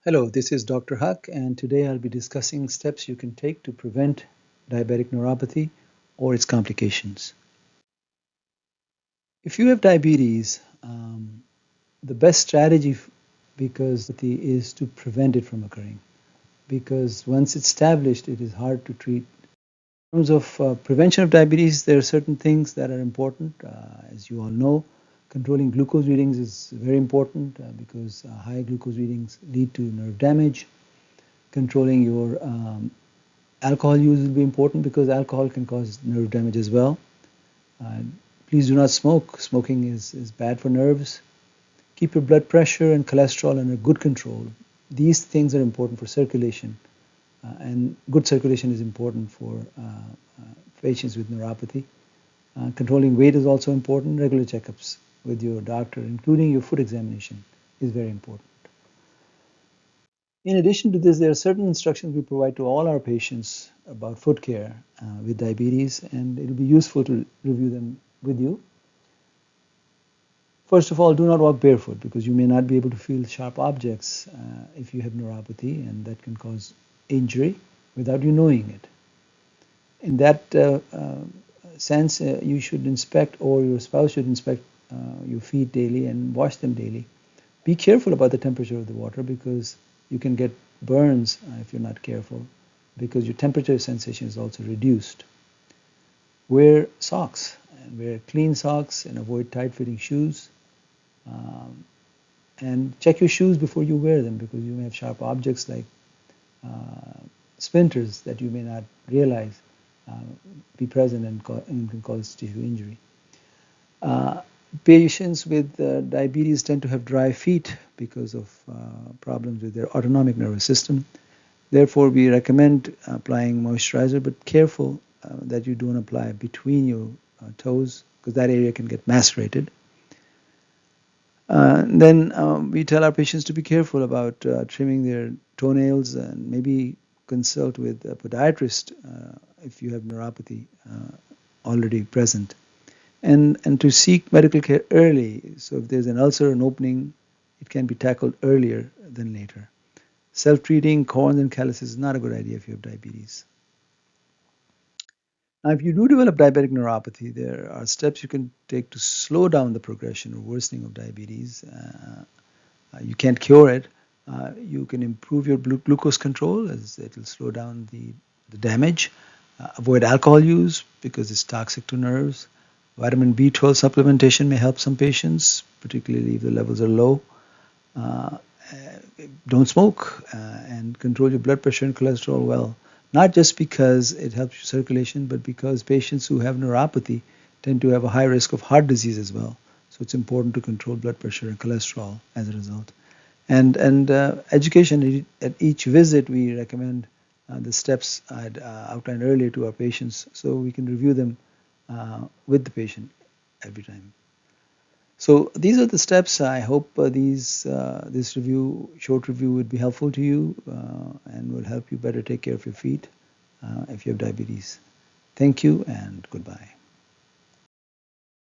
Hello, this is Dr. Huck, and today I'll be discussing steps you can take to prevent diabetic neuropathy or its complications. If you have diabetes, the best strategy because is to prevent it from occurring. Because once it's established, it is hard to treat. In terms of prevention of diabetes, there are certain things that are important. As you all know, controlling glucose readings is very important because high glucose readings lead to nerve damage. Controlling your alcohol use will be important because alcohol can cause nerve damage as well. Uh, Please do not smoke. Smoking is bad for nerves. Keep your blood pressure and cholesterol under good control. These things are important for circulation, and good circulation is important for patients with neuropathy. Controlling weight is also important. Regular checkups with your doctor, including your foot examination, is very important. In addition to this, there are certain instructions we provide to all our patients about foot care with diabetes, and it'll be useful to review them with you. First of all, do not walk barefoot because you may not be able to feel sharp objects if you have neuropathy, and that can cause injury without you knowing it. In that sense, you should inspect, or your spouse should inspect your feet daily and wash them daily. Be careful about the temperature of the water because you can get burns if you're not careful, because your temperature sensation is also reduced. Wear socks, and wear clean socks, and avoid tight-fitting shoes. Um, and check your shoes before you wear them because you may have sharp objects like splinters that you may not realize uh, be present and can cause tissue injury. Uh, Patients with diabetes tend to have dry feet because of problems with their autonomic nervous system. Therefore, we recommend applying moisturizer, but careful that you don't apply between your toes because that area can get macerated. Then we tell our patients to be careful about trimming their toenails and maybe consult with a podiatrist if you have neuropathy already present. And to seek medical care early. So if there's an ulcer, an opening, it can be tackled earlier than later. Self-treating corns and calluses is not a good idea if you have diabetes. Now, if you do develop diabetic neuropathy, there are steps you can take to slow down the progression or worsening of diabetes. You can't cure it. You can improve your glucose control as it will slow down the damage. Avoid alcohol use because it's toxic to nerves. Vitamin B12 supplementation may help some patients, particularly if the levels are low. Uh, don't smoke and control your blood pressure and cholesterol well. Not just because it helps your circulation, but because patients who have neuropathy tend to have a high risk of heart disease as well. So it's important to control blood pressure and cholesterol as a result. And education at each visit, we recommend the steps I'd outlined earlier to our patients, so we can review them with the patient every time. So these are the steps. I hope this short review, would be helpful to you and will help you better take care of your feet if you have diabetes. Thank you and goodbye.